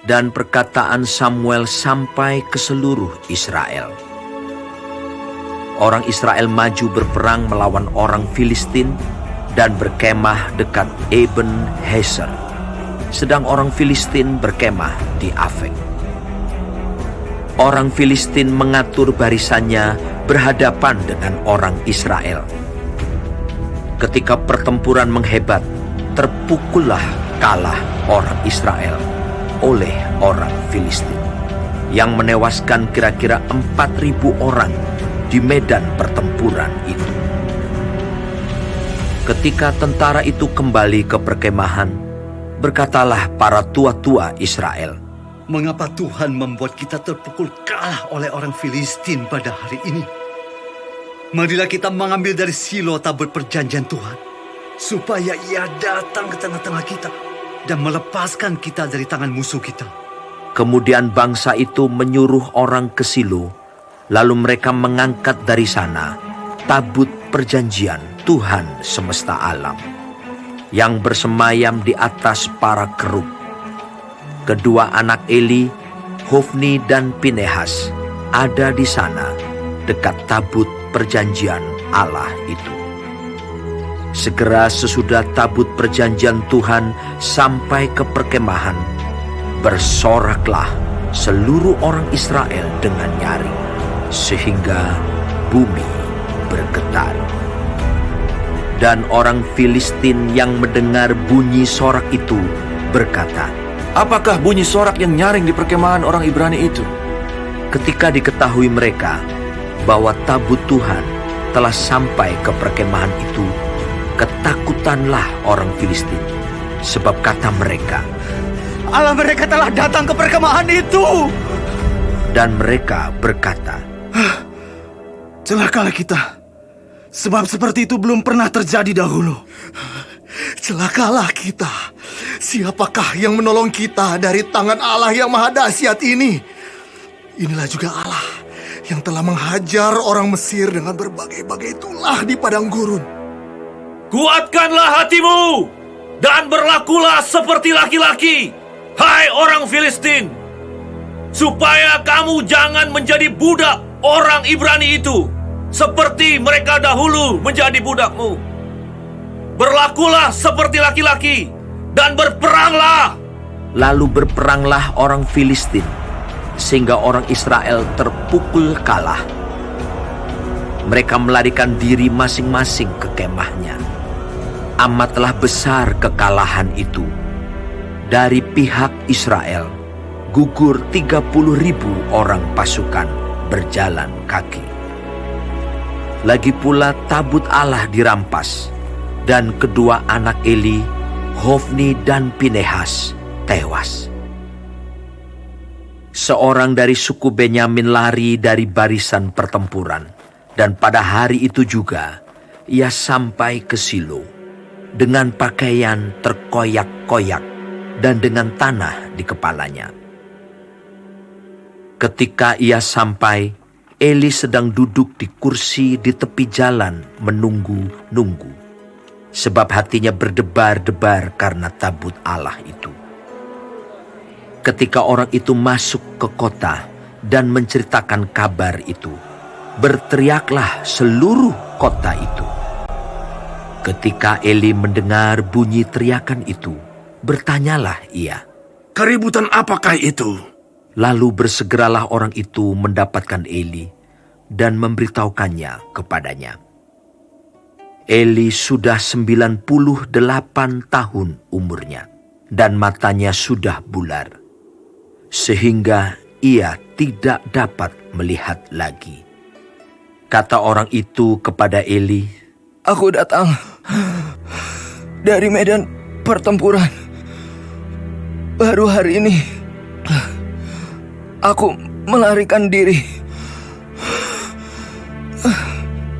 Dan perkataan Samuel sampai ke seluruh Israel. Orang Israel maju berperang melawan orang Filistin dan berkemah dekat Eben Heser, sedang orang Filistin berkemah di Afek. Orang Filistin mengatur barisannya berhadapan dengan orang Israel. Ketika pertempuran menghebat, terpukullah kalah orang Israel oleh orang Filistin, yang menewaskan kira-kira 4.000 orang di medan pertempuran itu. Ketika tentara itu kembali ke perkemahan, berkatalah para tua-tua Israel, "Mengapa Tuhan membuat kita terpukul kalah oleh orang Filistin pada hari ini? Marilah kita mengambil dari Silo tabut perjanjian Tuhan, supaya ia datang ke tengah-tengah kita dan melepaskan kita dari tangan musuh kita." Kemudian bangsa itu menyuruh orang ke Silo, lalu mereka mengangkat dari sana tabut perjanjian Tuhan semesta alam, yang bersemayam di atas para kerub. Kedua anak Eli, Hofni dan Pinehas, ada di sana dekat tabut perjanjian Allah itu. Segera sesudah tabut perjanjian Tuhan sampai ke perkemahan, bersoraklah seluruh orang Israel dengan nyaring, sehingga bumi bergetar. Dan orang Filistin yang mendengar bunyi sorak itu berkata, "Apakah bunyi sorak yang nyaring di perkemahan orang Ibrani itu?" Ketika diketahui mereka bahwa tabut Tuhan telah sampai ke perkemahan itu, ketakutanlah orang Filistin, sebab kata mereka, Allah mereka telah datang ke perkemahan itu. dan mereka berkata, Celakalah kita, sebab seperti itu belum pernah terjadi dahulu. Celakalah kita, siapakah yang menolong kita dari tangan Allah yang maha dahsyat ini? Inilah juga Allah yang telah menghajar orang Mesir dengan berbagai-bagai tulah di padang gurun. Kuatkanlah hatimu dan berlakulah seperti laki-laki, hai orang Filistin, supaya kamu jangan menjadi budak orang Ibrani itu, seperti mereka dahulu menjadi budakmu. Berlakulah seperti laki-laki dan berperanglah. Lalu berperanglah orang Filistin, sehingga orang Israel terpukul kalah. Mereka melarikan diri masing-masing ke kemahnya. Amatlah besar kekalahan itu. Dari pihak Israel, gugur 30.000 orang pasukan berjalan kaki. Lagi pula tabut Allah dirampas, dan kedua anak Eli, Hofni dan Pinehas, tewas. Seorang dari suku Benyamin lari dari barisan pertempuran, dan pada hari itu juga ia sampai ke Silo dengan pakaian terkoyak-koyak dan dengan tanah di kepalanya. Ketika ia sampai, Eli sedang duduk di kursi di tepi jalan menunggu-nunggu, sebab hatinya berdebar-debar karena tabut Allah itu. Ketika orang itu masuk ke kota dan menceritakan kabar itu, berteriaklah seluruh kota itu. Ketika Eli mendengar bunyi teriakan itu, bertanyalah ia, Keributan apakah itu? lalu bersegeralah orang itu mendapatkan Eli dan memberitahukannya kepadanya. Eli sudah 98 tahun umurnya, dan matanya sudah bular, sehingga ia tidak dapat melihat lagi. Kata orang itu kepada Eli, "Aku datang dari medan pertempuran. Baru hari ini aku melarikan diri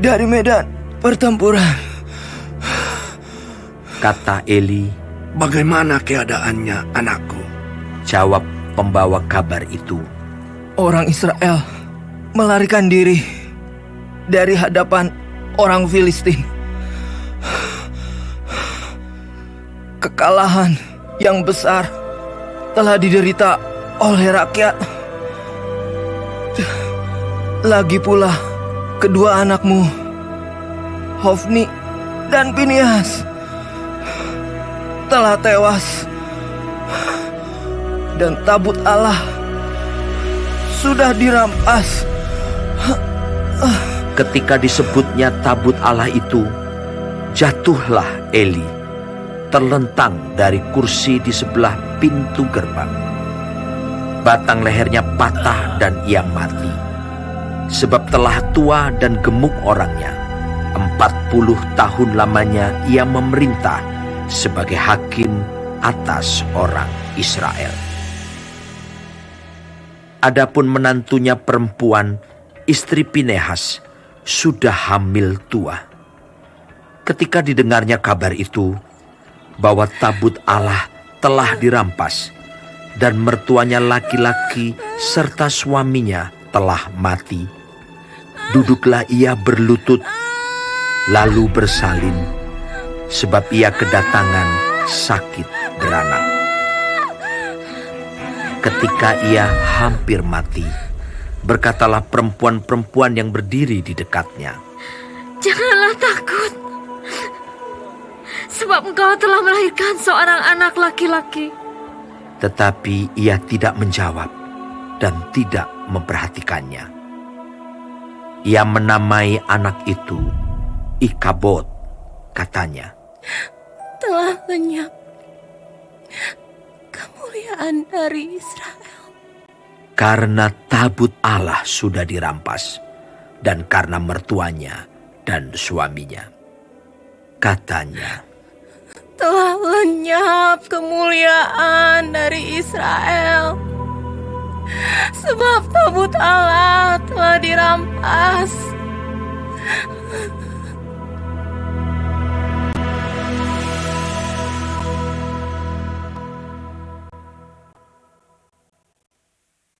dari medan pertempuran." Kata Eli, Bagaimana keadaannya, anakku? jawab pembawa kabar itu, "Orang Israel melarikan diri dari hadapan orang Filistin. Kekalahan yang besar telah diderita oleh rakyat. Lagi pula kedua anakmu, Hofni dan Pinias, telah tewas. Dan tabut Allah sudah dirampas. Ketika disebutnya tabut Allah itu, jatuhlah Eli, terlentang dari kursi di sebelah pintu gerbang. Batang lehernya patah dan ia mati, sebab telah tua dan gemuk orangnya. 40 tahun lamanya ia memerintah sebagai hakim atas orang Israel. Adapun menantunya perempuan, istri Pinehas, sudah hamil tua. Ketika didengarnya kabar itu, bahwa tabut Allah telah dirampas, dan mertuanya laki-laki serta suaminya telah mati, duduklah ia berlutut, lalu bersalin, sebab ia kedatangan sakit beranak. Ketika ia hampir mati, berkatalah perempuan-perempuan yang berdiri di dekatnya, "Janganlah takut, sebab engkau telah melahirkan seorang anak laki-laki." Tetapi ia tidak menjawab dan tidak memperhatikannya. Ia menamai anak itu Ikabod, katanya, "Telah lenyap kemuliaan dari Israel." Karena tabut Allah sudah dirampas, dan karena mertuanya dan suaminya. Katanya, "Telah lenyap kemuliaan dari Israel, sebab tabut Allah telah dirampas."